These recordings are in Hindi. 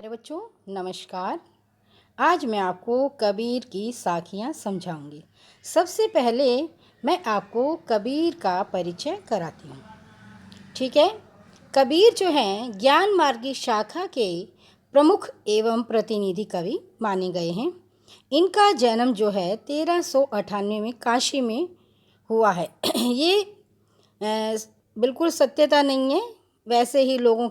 मेरे बच्चों नमस्कार। आज मैं आपको कबीर की साखियाँ समझाऊंगी। सबसे पहले मैं आपको कबीर का परिचय कराती हूँ। ठीक है। कबीर जो हैं ज्ञान मार्ग की शाखा के प्रमुख एवं प्रतिनिधि कवि माने गए हैं। इनका जन्म जो है 1398 में काशी में हुआ है। ये बिल्कुल सत्यता नहीं है, वैसे ही लोगों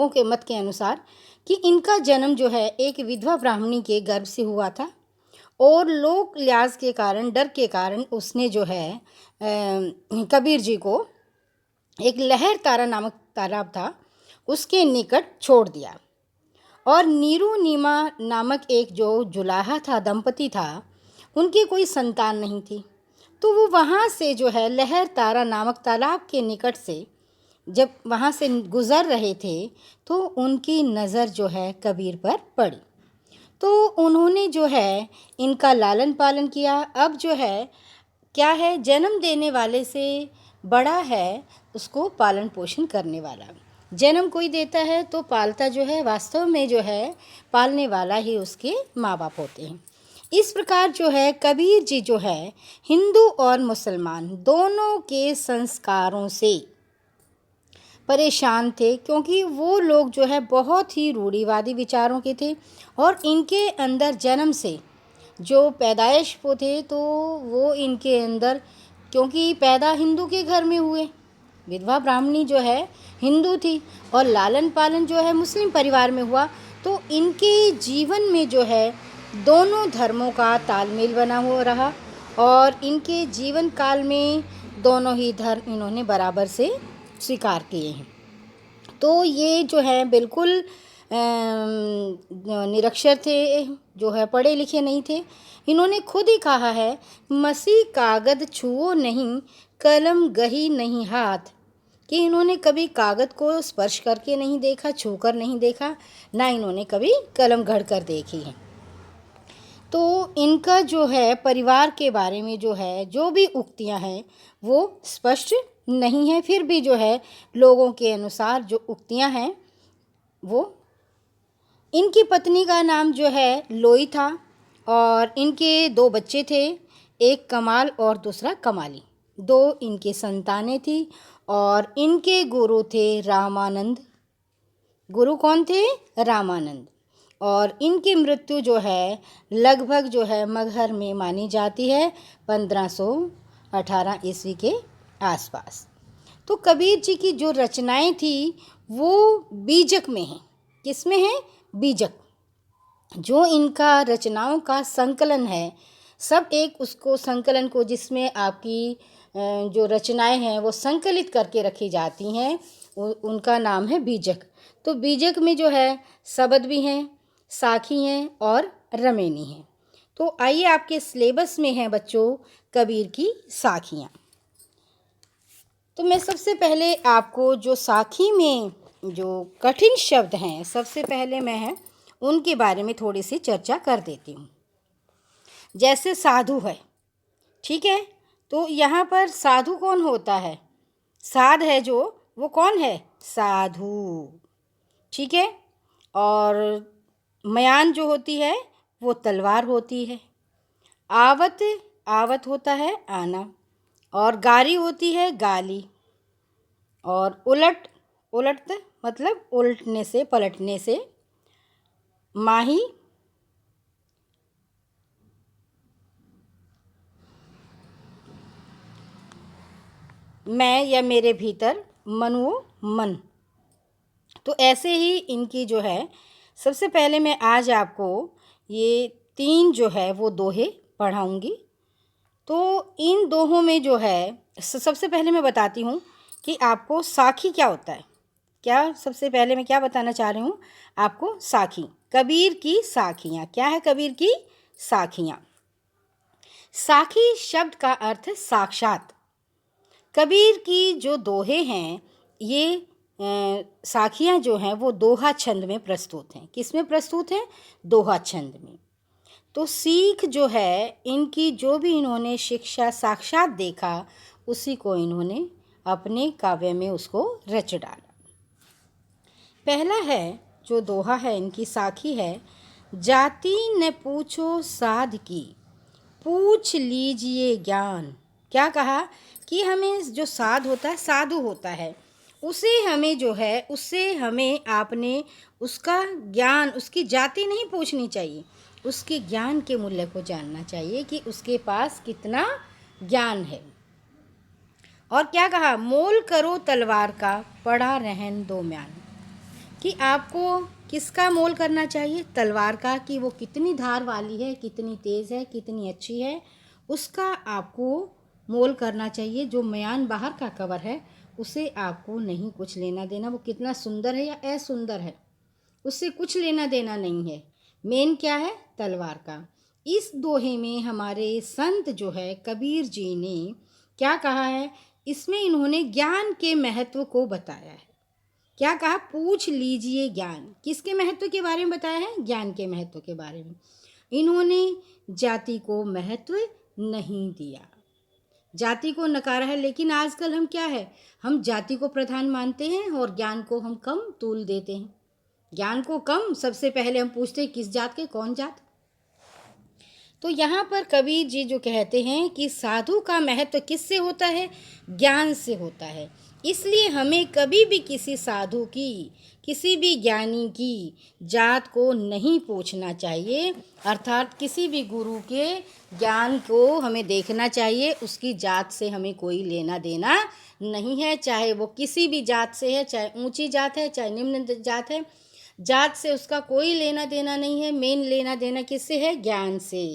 के मत के अनुसार कि इनका जन्म जो है एक विधवा ब्राह्मणी के गर्भ से हुआ था और लोक लिहाज के कारण, डर के कारण उसने जो है कबीर जी को एक लहर तारा नामक तालाब था उसके निकट छोड़ दिया। और नीरू नीमा नामक एक जो जुलाहा था, दंपति था, उनकी कोई संतान नहीं थी। तो वो वहाँ से जो है लहर तारा नामक तालाब के निकट से जब वहाँ से गुज़र रहे थे तो उनकी नज़र जो है कबीर पर पड़ी। तो उन्होंने जो है इनका लालन पालन किया। अब जो है क्या है, जन्म देने वाले से बड़ा है उसको पालन पोषण करने वाला। जन्म कोई देता है तो पालता जो है वास्तव में जो है पालने वाला ही उसके माँ बाप होते हैं। इस प्रकार जो है कबीर जी जो है हिंदू और मुसलमान दोनों के संस्कारों से परेशान थे, क्योंकि वो लोग जो है बहुत ही रूढ़िवादी विचारों के थे और इनके अंदर जन्म से जो पैदाइश वो थे तो वो इनके अंदर, क्योंकि पैदा हिंदू के घर में हुए, विधवा ब्राह्मणी जो है हिंदू थी और लालन पालन जो है मुस्लिम परिवार में हुआ, तो इनके जीवन में जो है दोनों धर्मों का तालमेल बना हुआ रहा और इनके जीवन काल में दोनों ही धर्म इन्होंने बराबर से स्वीकार किए हैं। तो ये जो है बिल्कुल निरक्षर थे, जो है पढ़े लिखे नहीं थे। इन्होंने खुद ही कहा है, मसी कागद छुओ नहीं, कलम गही नहीं हाथ, कि इन्होंने कभी कागज़ को स्पर्श करके नहीं देखा, छूकर नहीं देखा, ना इन्होंने कभी कलम घड़ कर देखी है। तो इनका जो है परिवार के बारे में जो है जो भी उक्तियां हैं वो स्पष्ट नहीं है, फिर भी जो है लोगों के अनुसार जो उक्तियां हैं वो, इनकी पत्नी का नाम जो है लोई था और इनके 2 बच्चे थे, एक कमाल और दूसरा कमाली। 2 इनके संतानें थी और इनके गुरु थे रामानंद। गुरु कौन थे? रामानंद। और इनकी मृत्यु जो है लगभग जो है मगहर में मानी जाती है 1518 ईस्वी के आसपास। तो कबीर जी की जो रचनाएं थी वो बीजक में हैं। किस में है? बीजक। जो इनका रचनाओं का संकलन है, सब एक उसको संकलन को, जिसमें आपकी जो रचनाएं हैं वो संकलित करके रखी जाती हैं, उनका नाम है बीजक। तो बीजक में जो है शब्द भी हैं, साखी हैं और रमेनी हैं। तो आइए, आपके सिलेबस में है बच्चों कबीर की साखियाँ। तो मैं सबसे पहले आपको जो साखी में जो कठिन शब्द हैं, सबसे पहले मैं है उनके बारे में थोड़ी सी चर्चा कर देती हूँ। जैसे साधु है, ठीक है, तो यहाँ पर साधु कौन होता है? साध है जो, वो कौन है? साधु, ठीक है। और मयान जो होती है वो तलवार होती है। आवत, आवत होता है आना। और गारी होती है गाली। और उलट, उलट मतलब उलटने से, पलटने से। माही, मैं या मेरे भीतर, मनुओ मन। तो ऐसे ही इनकी जो है, सबसे पहले मैं आज आपको ये 3 जो है वो दोहे पढ़ाऊंगी। तो इन दोहों में जो है सबसे पहले मैं बताती हूँ कि आपको साखी क्या होता है। क्या सबसे पहले मैं क्या बताना चाह रही हूँ आपको? साखी, कबीर की साखियाँ। क्या है कबीर की साखियाँ? साखी शब्द का अर्थ है साक्षात। कबीर की जो दोहे हैं ये साखियाँ जो हैं वो दोहा छंद में प्रस्तुत हैं। किस में प्रस्तुत हैं? दोहा छंद में। तो सीख जो है इनकी, जो भी इन्होंने शिक्षा साक्षात देखा उसी को इन्होंने अपने काव्य में उसको रच डाला। पहला है जो दोहा है, इनकी साखी है, जाति न पूछो साध की, पूछ लीजिए ज्ञान। क्या कहा कि हमें जो साध होता है, साधु होता है, उसे हमें जो है, उससे हमें आपने उसका ज्ञान, उसकी जाति नहीं पूछनी चाहिए, उसके ज्ञान के मूल्य को जानना चाहिए कि उसके पास कितना ज्ञान है। और क्या कहा, मोल करो तलवार का, पड़ा रहन दो म्यान। कि आपको किसका मोल करना चाहिए, तलवार का, कि वो कितनी धार वाली है, कितनी तेज़ है, कितनी अच्छी है, उसका आपको मोल करना चाहिए। जो म्यान बाहर का कवर है उसे आपको नहीं कुछ लेना देना, वो कितना सुंदर है या असुंदर है, उससे कुछ लेना देना नहीं है। मेन क्या है, तलवार का। इस दोहे में हमारे संत जो है कबीर जी ने क्या कहा है, इसमें इन्होंने ज्ञान के महत्व को बताया है। क्या कहा, पूछ लीजिए ज्ञान। किसके महत्व के बारे में बताया है, ज्ञान के महत्व के बारे में। इन्होंने जाति को महत्व नहीं दिया, जाति को नकारा है। लेकिन आजकल हम क्या है, हम जाति को प्रधान मानते हैं और ज्ञान को हम कम तूल देते हैं। ज्ञान को कम, सबसे पहले हम पूछते हैं किस जात के, कौन जात। तो यहाँ पर कबीर जी जो कहते हैं कि साधु का महत्व किससे होता है, ज्ञान से होता है। इसलिए हमें कभी भी किसी साधु की, किसी भी ज्ञानी की जात को नहीं पूछना चाहिए, अर्थात किसी भी गुरु के ज्ञान को हमें देखना चाहिए, उसकी जात से हमें कोई लेना देना नहीं है। चाहे वो किसी भी जात से है, चाहे ऊंची जात है, चाहे निम्न जात है, जात से उसका कोई लेना देना नहीं है। मेन लेना देना किससे है, ज्ञान से।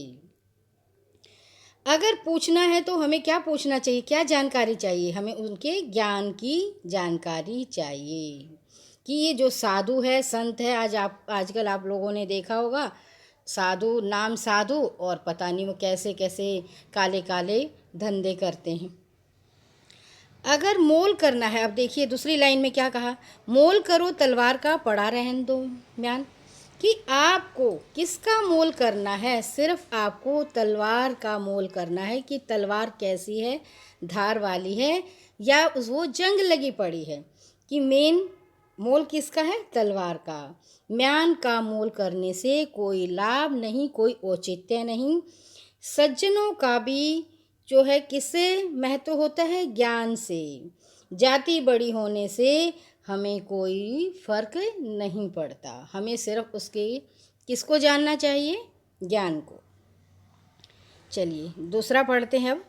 अगर पूछना है तो हमें क्या पूछना चाहिए, क्या जानकारी चाहिए, हमें उनके ज्ञान की जानकारी चाहिए। कि ये जो साधु है, संत है, आजकल आप लोगों ने देखा होगा, साधु नाम साधु, और पता नहीं वो कैसे कैसे काले काले धंधे करते हैं। अगर मोल करना है, अब देखिए दूसरी लाइन में क्या कहा, मोल करो तलवार का, पड़ा रहन दो म्यान। कि आपको किसका मोल करना है, सिर्फ आपको तलवार का मोल करना है कि तलवार कैसी है, धार वाली है या वो जंग लगी पड़ी है। कि मेन मोल किसका है, तलवार का। म्यान का मोल करने से कोई लाभ नहीं, कोई औचित्य नहीं। सज्जनों का भी जो है किससे महत्व होता है, ज्ञान से। जाति बड़ी होने से हमें कोई फर्क नहीं पड़ता, हमें सिर्फ उसके किसको जानना चाहिए, ज्ञान को। चलिए दूसरा पढ़ते हैं।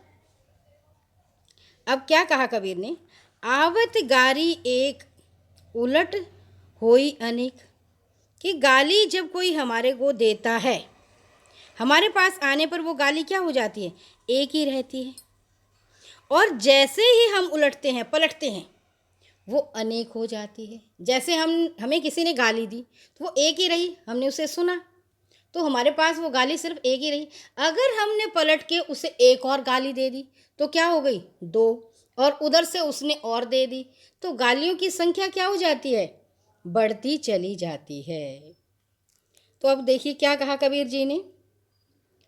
अब क्या कहा कबीर ने, आवत गारी एक, उलट होई अनेक। कि गाली जब कोई हमारे को देता है, हमारे पास आने पर वो गाली क्या हो जाती है, एक ही रहती है, और जैसे ही हम उलटते हैं, पलटते हैं, वो अनेक हो जाती है। जैसे हमें किसी ने गाली दी तो वो एक ही रही, हमने उसे सुना तो हमारे पास वो गाली सिर्फ एक ही रही। अगर हमने पलट के उसे एक और गाली दे दी तो क्या हो गई, दो, और उधर से उसने और दे दी, तो गालियों की संख्या क्या हो जाती है, बढ़ती चली जाती है। तो अब देखिए क्या कहा कबीर जी ने,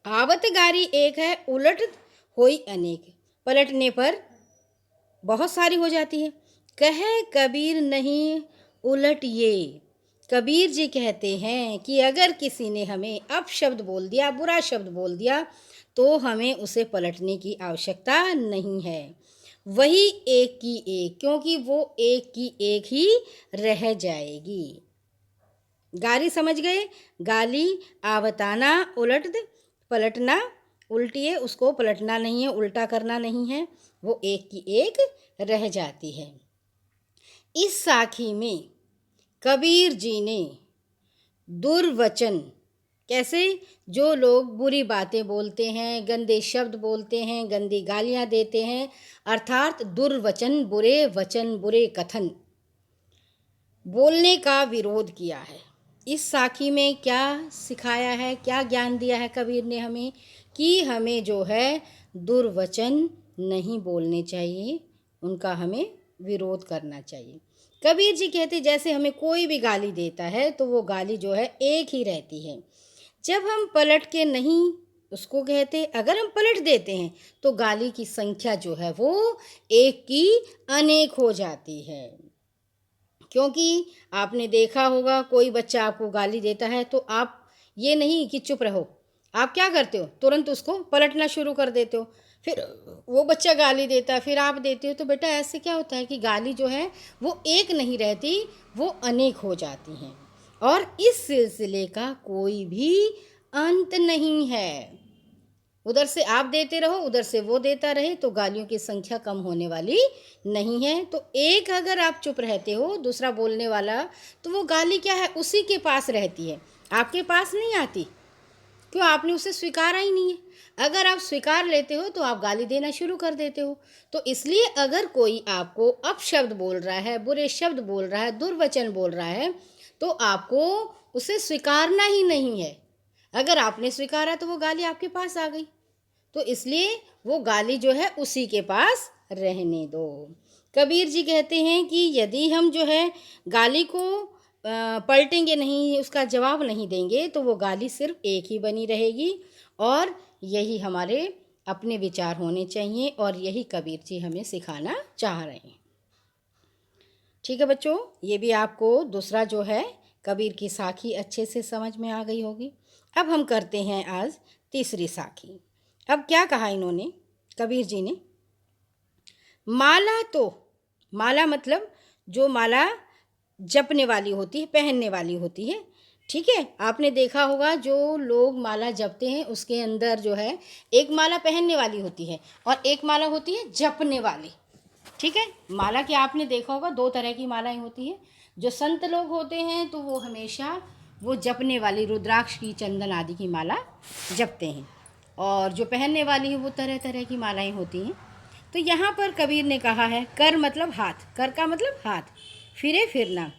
आवत गारी एक है, उलट होई अनेक। पलटने पर बहुत सारी हो जाती है। कहे कबीर नहीं उलट ये। कबीर जी कहते हैं कि अगर किसी ने हमें अपशब्द बोल दिया, बुरा शब्द बोल दिया, तो हमें उसे पलटने की आवश्यकता नहीं है। वही एक की एक, क्योंकि वो एक की एक ही रह जाएगी। गाली समझ गए, गाली आवताना, उलट पलटना, उल्टी है उसको पलटना नहीं है, उल्टा करना नहीं है, वो एक की एक रह जाती है। इस साखी में कबीर जी ने दुर्वचन, कैसे, जो लोग बुरी बातें बोलते हैं, गंदे शब्द बोलते हैं, गंदी गालियाँ देते हैं, अर्थात दुर्वचन, बुरे वचन, बुरे कथन बोलने का विरोध किया है। इस साखी में क्या सिखाया है, क्या ज्ञान दिया है कबीर ने हमें, कि हमें जो है दुर्वचन नहीं बोलने चाहिए, उनका हमें विरोध करना चाहिए। कबीर जी कहते जैसे हमें कोई भी गाली देता है तो वो गाली जो है एक ही रहती है। जब हम पलट के नहीं उसको कहते, अगर हम पलट देते हैं तो गाली की संख्या जो है वो एक की अनेक हो जाती है। क्योंकि आपने देखा होगा कोई बच्चा आपको गाली देता है तो आप ये नहीं कि चुप रहो, आप क्या करते हो, तुरंत उसको पलटना शुरू कर देते हो। फिर वो बच्चा गाली देता है, फिर आप देते हो, तो बेटा ऐसे क्या होता है कि गाली जो है वो एक नहीं रहती, वो अनेक हो जाती हैं और इस सिलसिले का कोई भी अंत नहीं है। उधर से आप देते रहो, उधर से वो देता रहे, तो गालियों की संख्या कम होने वाली नहीं है। तो एक अगर आप चुप रहते हो, दूसरा बोलने वाला, तो वो गाली क्या है, उसी के पास रहती है, आपके पास नहीं आती। क्यों? आपने उसे स्वीकारा ही नहीं है। अगर आप स्वीकार लेते हो तो आप गाली देना शुरू कर देते हो। तो इसलिए अगर कोई आपको अपशब्द बोल रहा है, बुरे शब्द बोल रहा है, दुर्वचन बोल रहा है, तो आपको उसे स्वीकारना ही नहीं है। अगर आपने स्वीकारा तो वो गाली आपके पास आ गई, तो इसलिए वो गाली जो है उसी के पास रहने दो। कबीर जी कहते हैं कि यदि हम जो है गाली को पलटेंगे नहीं, उसका जवाब नहीं देंगे, तो वो गाली सिर्फ एक ही बनी रहेगी। और यही हमारे अपने विचार होने चाहिए और यही कबीर जी हमें सिखाना चाह रहे हैं। ठीक है बच्चों, ये भी आपको दूसरा जो है कबीर की साखी अच्छे से समझ में आ गई होगी। अब हम करते हैं आज तीसरी साखी। अब क्या कहा इन्होंने, कबीर जी ने, माला तो, माला मतलब जो माला जपने वाली होती है, पहनने वाली होती है। ठीक है, आपने देखा होगा जो लोग माला जपते हैं उसके अंदर जो है एक माला पहनने वाली होती है और एक माला होती है जपने वाली। ठीक है, माला की आपने देखा होगा दो तरह की मालाएं होती हैं। जो संत लोग होते हैं तो वो हमेशा वो जपने वाली रुद्राक्ष की, चंदन आदि की माला जपते हैं, और जो पहनने वाली है वो तरह तरह की मालाएं होती हैं। तो यहाँ पर कबीर ने कहा है, कर मतलब हाथ, कर का मतलब हाथ, फिरे फिरना,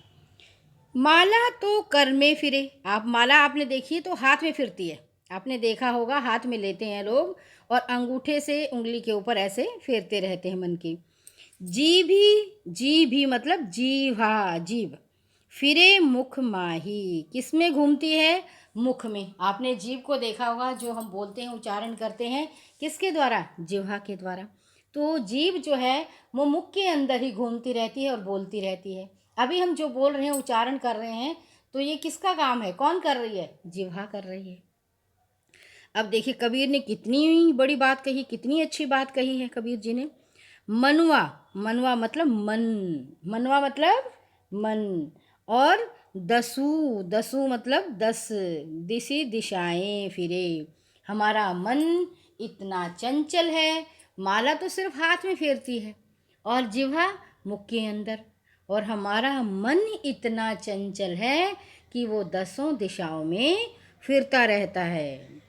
माला तो कर में फिरे। आप माला आपने देखी है तो हाथ में फिरती है, आपने देखा होगा हाथ में लेते हैं लोग और अंगूठे से उंगली के ऊपर ऐसे फेरते रहते हैं मन की। जी भी मतलब जीवा, जीभ, फिरे मुख माही, किस में घूमती है, मुख में। आपने जीभ को देखा होगा, जो हम बोलते हैं, उच्चारण करते हैं किसके द्वारा, जिह्वा के द्वारा। तो जीभ जो है वो मुख के अंदर ही घूमती रहती है और बोलती रहती है। अभी हम जो बोल रहे हैं, उच्चारण कर रहे हैं, तो ये किसका काम है, कौन कर रही है, जिह्वा कर रही है। अब देखिए कबीर ने कितनी बड़ी बात कही, कितनी अच्छी बात कही है कबीर जी ने। मनुआ, मनुआ मतलब मन, मनवा मतलब मन, और दसू, दसू मतलब 10, दिशी दिशाएं फिरे। हमारा मन इतना चंचल है, माला तो सिर्फ हाथ में फेरती है और जिह्वा मुख के अंदर, और हमारा मन इतना चंचल है कि वो 10 दिशाओं में फिरता रहता है।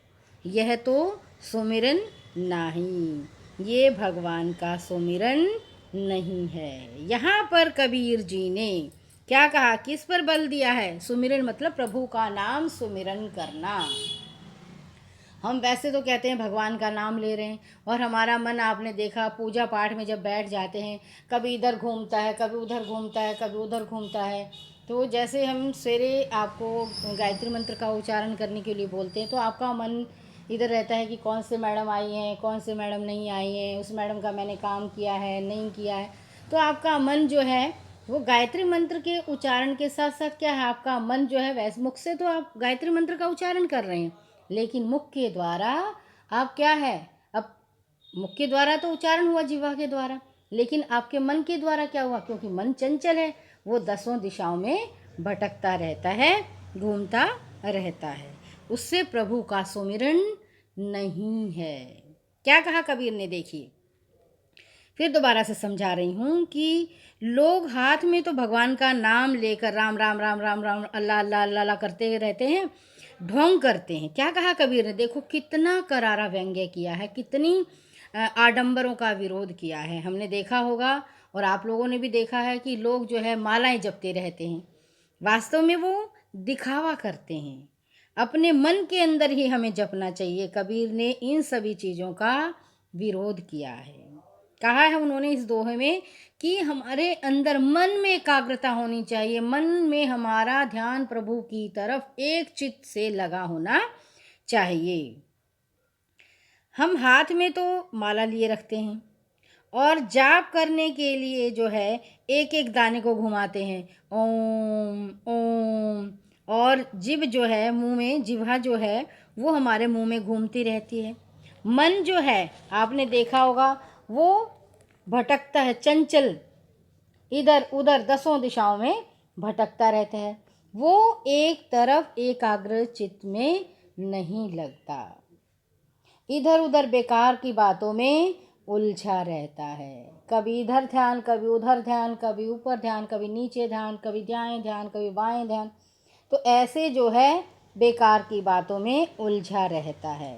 यह तो सुमिरन नहीं, ये भगवान का सुमिरन नहीं है। यहाँ पर कबीर जी ने क्या कहा, किस पर बल दिया है, सुमिरन मतलब प्रभु का नाम सुमिरन करना। हम वैसे तो कहते हैं भगवान का नाम ले रहे हैं, और हमारा मन आपने देखा पूजा पाठ में जब बैठ जाते हैं, कभी इधर घूमता है, कभी उधर घूमता है, कभी उधर घूमता है। तो जैसे हम सवेरे आपको गायत्री मंत्र का उच्चारण करने के लिए बोलते हैं, तो आपका मन इधर रहता है कि कौन से मैडम आई हैं, कौन से मैडम नहीं आई हैं, उस मैडम का मैंने काम किया है नहीं किया है। तो आपका मन जो है वो गायत्री मंत्र के उच्चारण के साथ साथ क्या है, आपका मन जो है वैसे मुख से तो आप गायत्री मंत्र का उच्चारण कर रहे हैं, लेकिन मुख के द्वारा आप क्या है, अब मुख के द्वारा तो उच्चारण हुआ जिह्वा के द्वारा, लेकिन आपके मन के द्वारा क्या हुआ, क्योंकि मन चंचल है, वो 10 दिशाओं में भटकता रहता है, घूमता रहता है, उससे प्रभु का सुमिरन नहीं है। क्या कहा कबीर ने, देखिए फिर दोबारा से समझा रही हूँ कि लोग हाथ में तो भगवान का नाम लेकर राम राम राम राम राम अल्लाह अल्लाह अल्लाह अल्लाह करते रहते हैं, ढोंग करते हैं। क्या कहा कबीर ने, देखो कितना करारा व्यंग्य किया है, कितनी आडंबरों का विरोध किया है। हमने देखा होगा और आप लोगों ने भी देखा है कि लोग जो है मालाएं जपते रहते हैं, वास्तव में वो दिखावा करते हैं। अपने मन के अंदर ही हमें जपना चाहिए। कबीर ने इन सभी चीज़ों का विरोध किया है। कहा है उन्होंने इस दोहे में कि हमारे अंदर मन में एकाग्रता होनी चाहिए, मन में हमारा ध्यान प्रभु की तरफ एक चित्त से लगा होना चाहिए। हम हाथ में तो माला लिए रखते हैं और जाप करने के लिए जो है एक एक दाने को घुमाते हैं, ओम ओम। और जिभ जो है मुंह में, जिह्वा जो है वो हमारे मुंह में घूमती रहती है। मन जो है आपने देखा होगा वो भटकता है, चंचल, इधर उधर दसों दिशाओं में भटकता रहता है, वो एक तरफ एकाग्र चित्त में नहीं लगता, इधर उधर बेकार की बातों में उलझा रहता है। कभी इधर ध्यान, कभी उधर ध्यान, कभी ऊपर ध्यान, कभी नीचे ध्यान, कभी दाएं ध्यान, कभी बाएं ध्यान। तो ऐसे जो है बेकार की बातों में उलझा रहता है।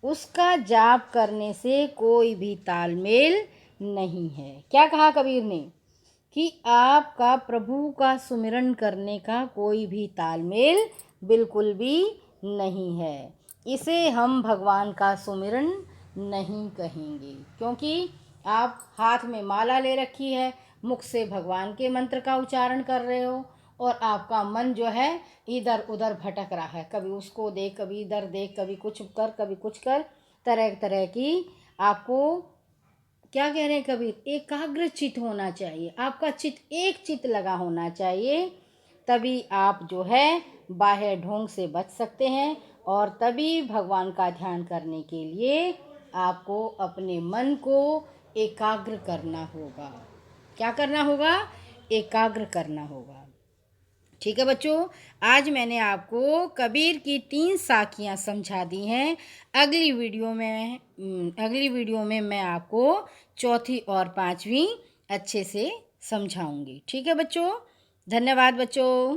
उसका जाप करने से कोई भी तालमेल नहीं है। क्या कहा कबीर ने कि आपका प्रभु का सुमिरन करने का कोई भी तालमेल बिल्कुल भी नहीं है। इसे हम भगवान का सुमिरन नहीं कहेंगे, क्योंकि आप हाथ में माला ले रखी है, मुख से भगवान के मंत्र का उच्चारण कर रहे हो और आपका मन जो है इधर उधर भटक रहा है, कभी उसको देख, कभी इधर देख, कभी कुछ कर, कभी कुछ कर, तरह तरह की आपको, क्या कह रहे हैं कबीर, एकाग्र चित्त होना चाहिए, आपका चित्त एक चित्त लगा होना चाहिए। तभी आप जो है बाह्य ढोंग से बच सकते हैं और तभी भगवान का ध्यान करने के लिए आपको अपने मन को एकाग्र करना होगा। क्या करना होगा? एकाग्र करना होगा। ठीक है बच्चों, आज मैंने आपको कबीर की 3 साखियाँ समझा दी हैं। अगली वीडियो में मैं आपको चौथी और 5वीं अच्छे से समझाऊंगी। ठीक है बच्चों, धन्यवाद बच्चों।